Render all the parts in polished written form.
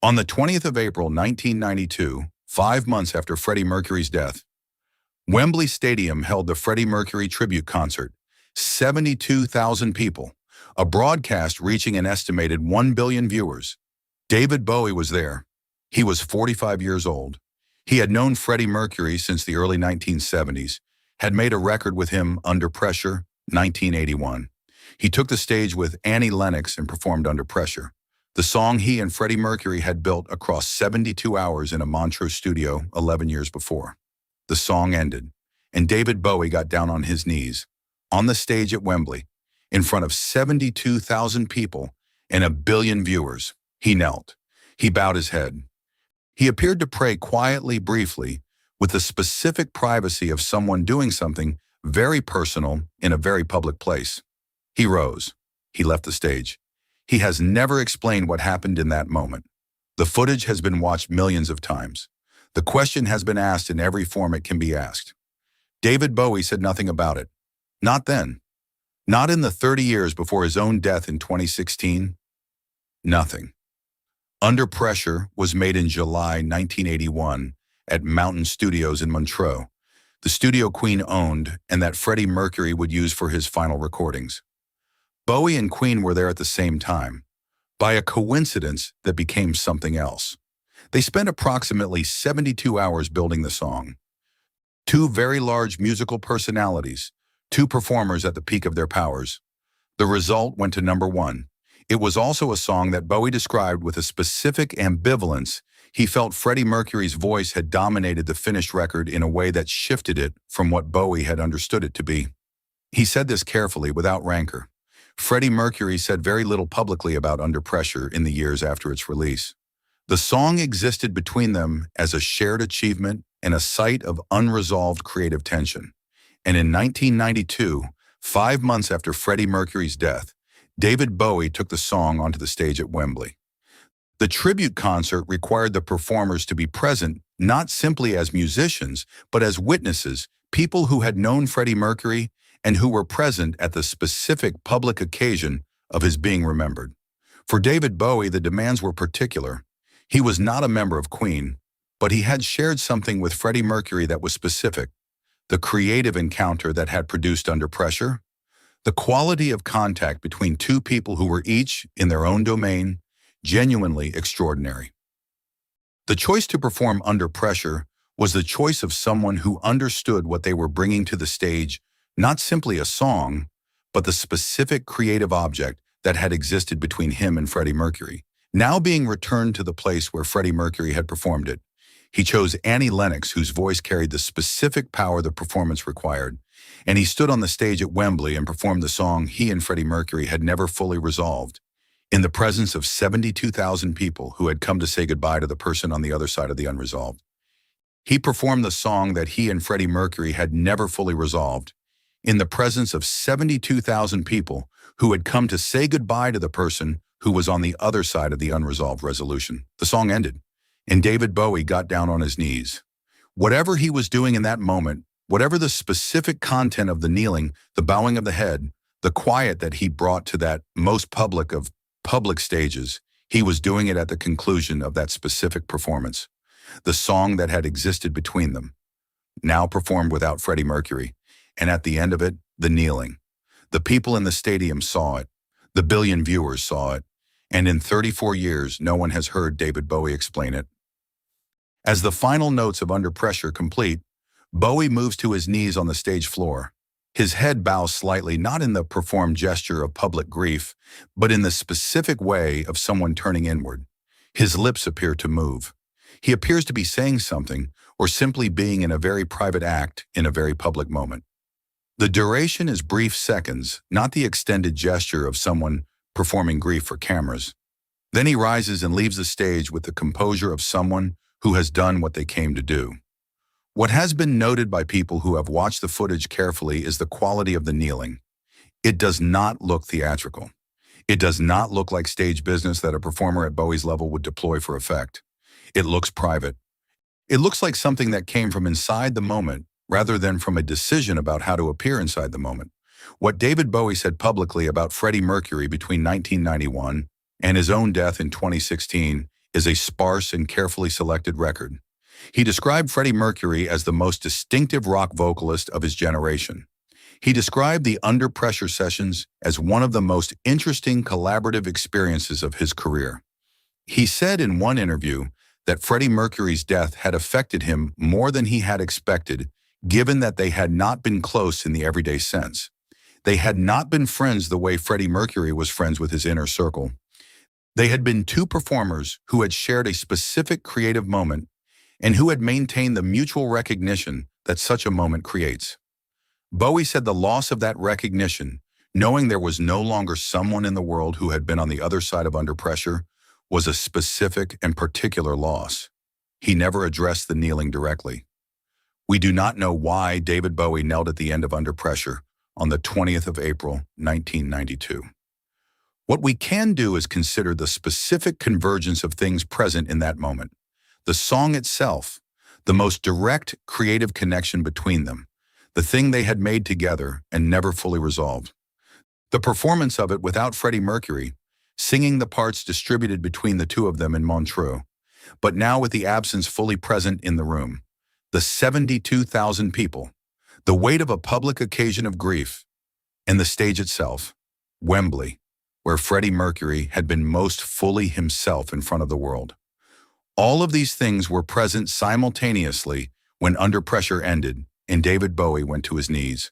On the 20th of April, 1992, 5 months after Freddie Mercury's death, Wembley Stadium held the Freddie Mercury Tribute Concert. 72,000 people, a broadcast reaching an estimated 1 billion viewers. David Bowie was there. He was 45 years old. He had known Freddie Mercury since the early 1970s, had made a record with him, Under Pressure, 1981. He took the stage with Annie Lennox and performed Under Pressure, the song he and Freddie Mercury had built across 72 hours in a Montreux studio 11 years before. The song ended, and David Bowie got down on his knees, on the stage at Wembley, in front of 72,000 people and 1 billion viewers. He knelt. He bowed his head. He appeared to pray quietly, briefly, with the specific privacy of someone doing something very personal in a very public place. He rose. He left the stage. He has never explained what happened in that moment. The footage has been watched millions of times. The question has been asked in every form it can be asked. David Bowie said nothing about it. Not then. Not in the 30 years before his own death in 2016. Nothing. Under Pressure was made in July 1981 at Mountain Studios in Montreux, the studio Queen owned and that Freddie Mercury would use for his final recordings. Bowie and Queen were there at the same time, by a coincidence that became something else. They spent approximately 72 hours building the song. Two very large musical personalities, two performers at the peak of their powers. The result went to #1. It was also a song that Bowie described with a specific ambivalence. He felt Freddie Mercury's voice had dominated the finished record in a way that shifted it from what Bowie had understood it to be. He said this carefully, without rancor. Freddie Mercury said very little publicly about Under Pressure in the years after its release. The song existed between them as a shared achievement and a site of unresolved creative tension. And in 1992, 5 months after Freddie Mercury's death, David Bowie took the song onto the stage at Wembley. The tribute concert required the performers to be present not simply as musicians, but as witnesses, people who had known Freddie Mercury and who were present at the specific public occasion of his being remembered. For David Bowie, the demands were particular. He was not a member of Queen, but he had shared something with Freddie Mercury that was specific, the creative encounter that had produced Under Pressure, the quality of contact between two people who were each, in their own domain, genuinely extraordinary. The choice to perform Under Pressure was the choice of someone who understood what they were bringing to the stage, not simply a song, but the specific creative object that had existed between him and Freddie Mercury, now being returned to the place where Freddie Mercury had performed it. He chose Annie Lennox, whose voice carried the specific power the performance required, and he stood on the stage at Wembley and performed the song he and Freddie Mercury had never fully resolved, in the presence of 72,000 people who had come to say goodbye to the person on the other side of the unresolved. He performed the song that he and Freddie Mercury had never fully resolved, in the presence of 72,000 people who had come to say goodbye to the person who was on the other side of the unresolved resolution. The song ended, and David Bowie got down on his knees. Whatever he was doing in that moment, whatever the specific content of the kneeling, the bowing of the head, the quiet that he brought to that most public of public stages, he was doing it at the conclusion of that specific performance. The song that had existed between them, now performed without Freddie Mercury, and at the end of it, the kneeling. The people in the stadium saw it. The billion viewers saw it. And in 34 years, no one has heard David Bowie explain it. As the final notes of Under Pressure complete, Bowie moves to his knees on the stage floor. His head bows slightly, not in the performed gesture of public grief, but in the specific way of someone turning inward. His lips appear to move. He appears to be saying something, or simply being in a very private act in a very public moment. The duration is brief seconds, not the extended gesture of someone performing grief for cameras. Then he rises and leaves the stage with the composure of someone who has done what they came to do. What has been noted by people who have watched the footage carefully is the quality of the kneeling. It does not look theatrical. It does not look like stage business that a performer at Bowie's level would deploy for effect. It looks private. It looks like something that came from inside the moment rather than from a decision about how to appear inside the moment. What David Bowie said publicly about Freddie Mercury between 1991 and his own death in 2016 is a sparse and carefully selected record. He described Freddie Mercury as the most distinctive rock vocalist of his generation. He described the Under Pressure sessions as one of the most interesting collaborative experiences of his career. He said in one interview that Freddie Mercury's death had affected him more than he had expected, given that they had not been close in the everyday sense. They had not been friends the way Freddie Mercury was friends with his inner circle. They had been two performers who had shared a specific creative moment and who had maintained the mutual recognition that such a moment creates. Bowie said the loss of that recognition, knowing there was no longer someone in the world who had been on the other side of Under Pressure, was a specific and particular loss. He never addressed the kneeling directly. We do not know why David Bowie knelt at the end of Under Pressure on the 20th of April, 1992. What we can do is consider the specific convergence of things present in that moment. The song itself, the most direct creative connection between them, the thing they had made together and never fully resolved. The performance of it without Freddie Mercury, singing the parts distributed between the two of them in Montreux, but now with the absence fully present in the room. The 72,000 people, the weight of a public occasion of grief, and the stage itself, Wembley, where Freddie Mercury had been most fully himself in front of the world. All of these things were present simultaneously when Under Pressure ended and David Bowie went to his knees.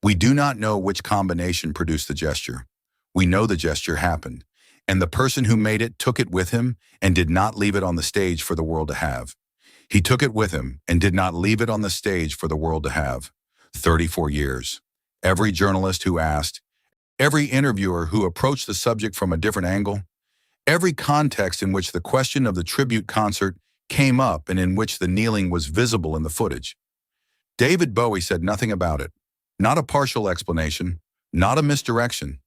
We do not know which combination produced the gesture. We know the gesture happened, and the person who made it took it with him and did not leave it on the stage for the world to have. He took it with him and did not leave it on the stage for the world to have. 34 years. Every journalist who asked, every interviewer who approached the subject from a different angle, every context in which the question of the tribute concert came up and in which the kneeling was visible in the footage. David Bowie said nothing about it. Not a partial explanation, not a misdirection,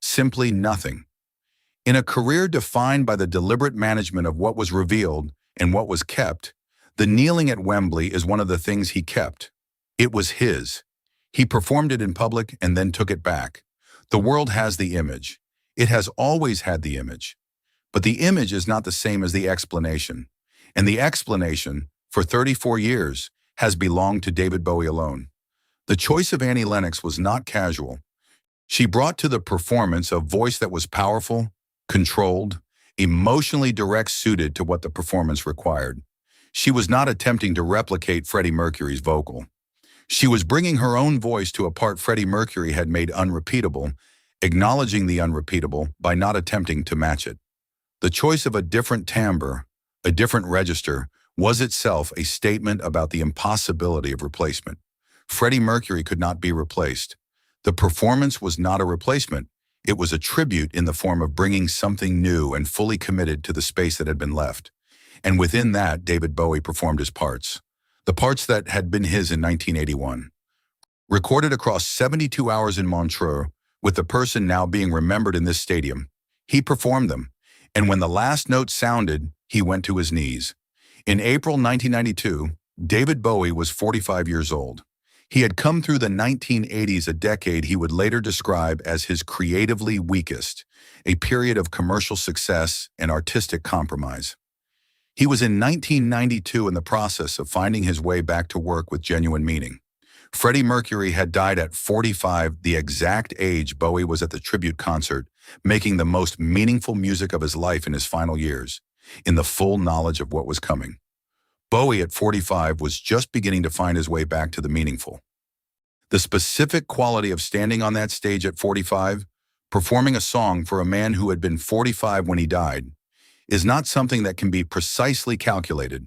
simply nothing. In a career defined by the deliberate management of what was revealed and what was kept, the kneeling at Wembley is one of the things he kept. It was his. He performed it in public and then took it back. The world has the image. It has always had the image. But the image is not the same as the explanation. And the explanation, for 34 years, has belonged to David Bowie alone. The choice of Annie Lennox was not casual. She brought to the performance a voice that was powerful, controlled, emotionally direct, suited to what the performance required. She was not attempting to replicate Freddie Mercury's vocal. She was bringing her own voice to a part Freddie Mercury had made unrepeatable, acknowledging the unrepeatable by not attempting to match it. The choice of a different timbre, a different register, was itself a statement about the impossibility of replacement. Freddie Mercury could not be replaced. The performance was not a replacement. It was a tribute in the form of bringing something new and fully committed to the space that had been left. And within that, David Bowie performed his parts. The parts that had been his in 1981. Recorded across 72 hours in Montreux, with the person now being remembered in this stadium, he performed them. And when the last note sounded, he went to his knees. In April 1992, David Bowie was 45 years old. He had come through the 1980s, a decade he would later describe as his creatively weakest, a period of commercial success and artistic compromise. He was in 1992 in the process of finding his way back to work with genuine meaning. Freddie Mercury had died at 45, the exact age Bowie was at the tribute concert, making the most meaningful music of his life in his final years, in the full knowledge of what was coming. Bowie at 45 was just beginning to find his way back to the meaningful. The specific quality of standing on that stage at 45, performing a song for a man who had been 45 when he died, is not something that can be precisely calculated,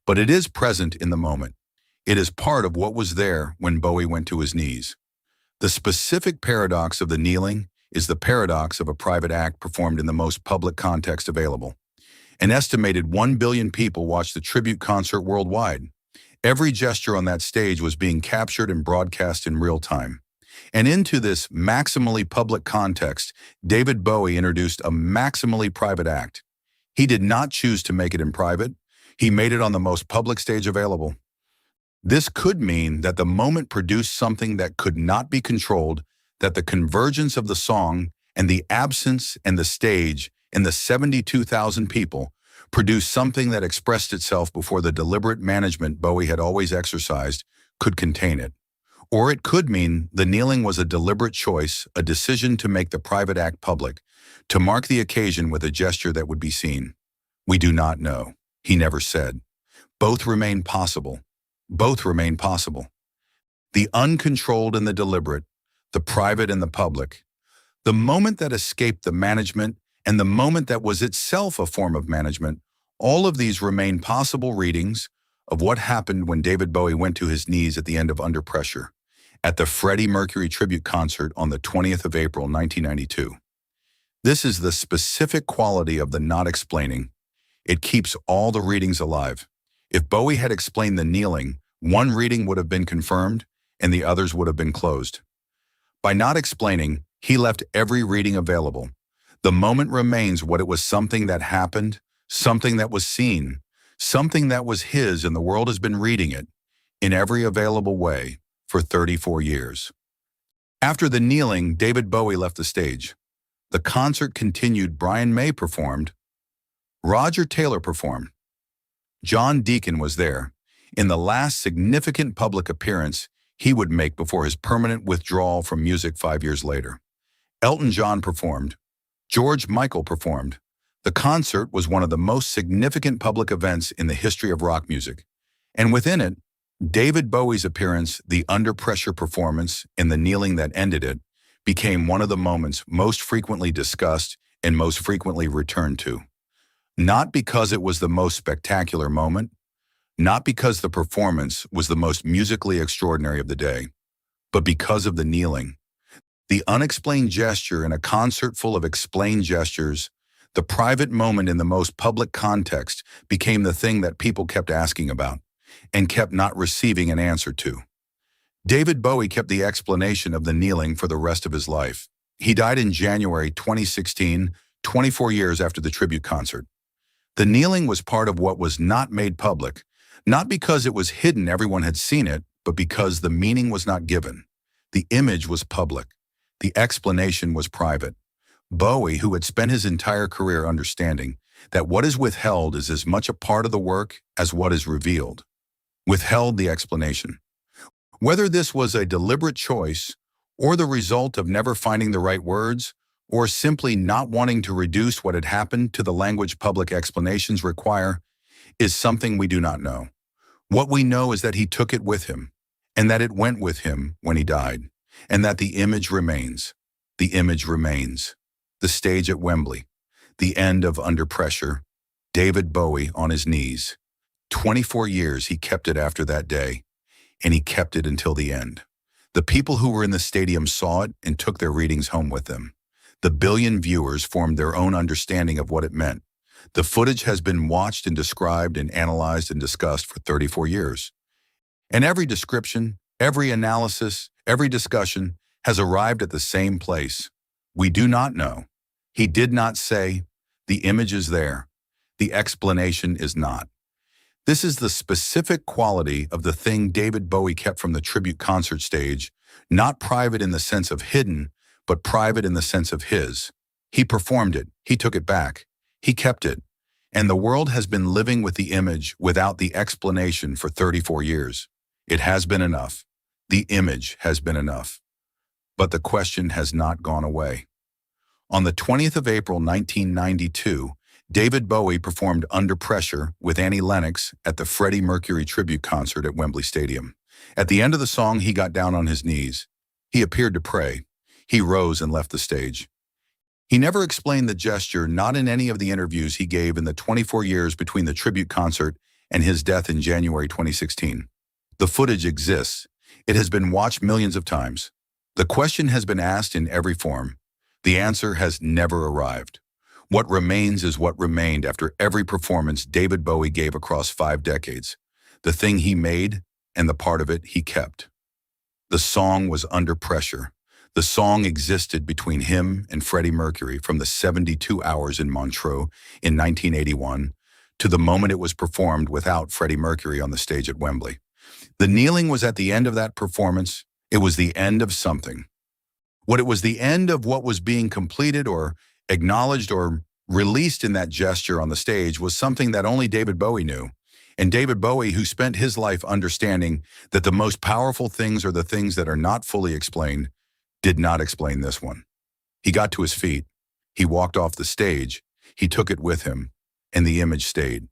but it is present in the moment. It is part of what was there when Bowie went to his knees. The specific paradox of the kneeling is the paradox of a private act performed in the most public context available. An estimated 1 billion people watched the tribute concert worldwide. Every gesture on that stage was being captured and broadcast in real time. And into this maximally public context, David Bowie introduced a maximally private act. He did not choose to make it in private. He made it on the most public stage available. This could mean that the moment produced something that could not be controlled, that the convergence of the song and the absence and the stage and the 72,000 people produce something that expressed itself before the deliberate management Bowie had always exercised could contain it. Or it could mean the kneeling was a deliberate choice, a decision to make the private act public, to mark the occasion with a gesture that would be seen. We do not know. He never said. Both remain possible. Both remain possible. The uncontrolled and the deliberate, the private and the public, the moment that escaped the management and the moment that was itself a form of management, all of these remain possible readings of what happened when David Bowie went to his knees at the end of Under Pressure at the Freddie Mercury Tribute Concert on the 20th of April, 1992. This is the specific quality of the not explaining. It keeps all the readings alive. If Bowie had explained the kneeling, one reading would have been confirmed and the others would have been closed. By not explaining, he left every reading available. The moment remains what it was, something that happened, something that was seen, something that was his, and the world has been reading it in every available way for 34 years. After the kneeling, David Bowie left the stage. The concert continued. Brian May performed. Roger Taylor performed. John Deacon was there, in the last significant public appearance he would make before his permanent withdrawal from music 5 years later. Elton John performed. George Michael performed. The concert was one of the most significant public events in the history of rock music, and within it, David Bowie's appearance, the Under Pressure performance, and the kneeling that ended it, became one of the moments most frequently discussed and most frequently returned to. Not because it was the most spectacular moment, not because the performance was the most musically extraordinary of the day, but because of the kneeling. The unexplained gesture in a concert full of explained gestures, the private moment in the most public context, became the thing that people kept asking about and kept not receiving an answer to. David Bowie kept the explanation of the kneeling for the rest of his life. He died in January 2016, 24 years after the tribute concert. The kneeling was part of what was not made public, not because it was hidden, everyone had seen it, but because the meaning was not given. The image was public. The explanation was private. Bowie, who had spent his entire career understanding that what is withheld is as much a part of the work as what is revealed, withheld the explanation. Whether this was a deliberate choice or the result of never finding the right words or simply not wanting to reduce what had happened to the language public explanations require, is something we do not know. What we know is that he took it with him, and that it went with him when he died, and that the image remains. The image remains. The stage at Wembley, the end of Under Pressure, David Bowie on his knees. 24 years he kept it after that day, and he kept it until the end. The people who were in the stadium saw it and took their readings home with them. The billion viewers formed their own understanding of what it meant. The footage has been watched and described and analyzed and discussed for 34 years. And every description, every analysis, every discussion has arrived at the same place. We do not know. He did not say, the image is there. The explanation is not. This is the specific quality of the thing David Bowie kept from the tribute concert stage, not private in the sense of hidden, but private in the sense of his. He performed it. He took it back. He kept it. And the world has been living with the image without the explanation for 34 years. It has been enough. The image has been enough. But the question has not gone away. On the 20th of April, 1992, David Bowie performed Under Pressure with Annie Lennox at the Freddie Mercury Tribute Concert at Wembley Stadium. At the end of the song, he got down on his knees. He appeared to pray. He rose and left the stage. He never explained the gesture, not in any of the interviews he gave in the 24 years between the tribute concert and his death in January 2016. The footage exists. It has been watched millions of times. The question has been asked in every form. The answer has never arrived. What remains is what remained after every performance David Bowie gave across 5 decades. The thing he made and the part of it he kept. The song was Under Pressure. The song existed between him and Freddie Mercury from the 72 hours in Montreux in 1981 to the moment it was performed without Freddie Mercury on the stage at Wembley. The kneeling was at the end of that performance. It was the end of something. What it was the end of what was being completed or acknowledged or released in that gesture on the stage was something that only David Bowie knew. And David Bowie, who spent his life understanding that the most powerful things are the things that are not fully explained, did not explain this one. He got to his feet. He walked off the stage. He took it with him, and the image stayed.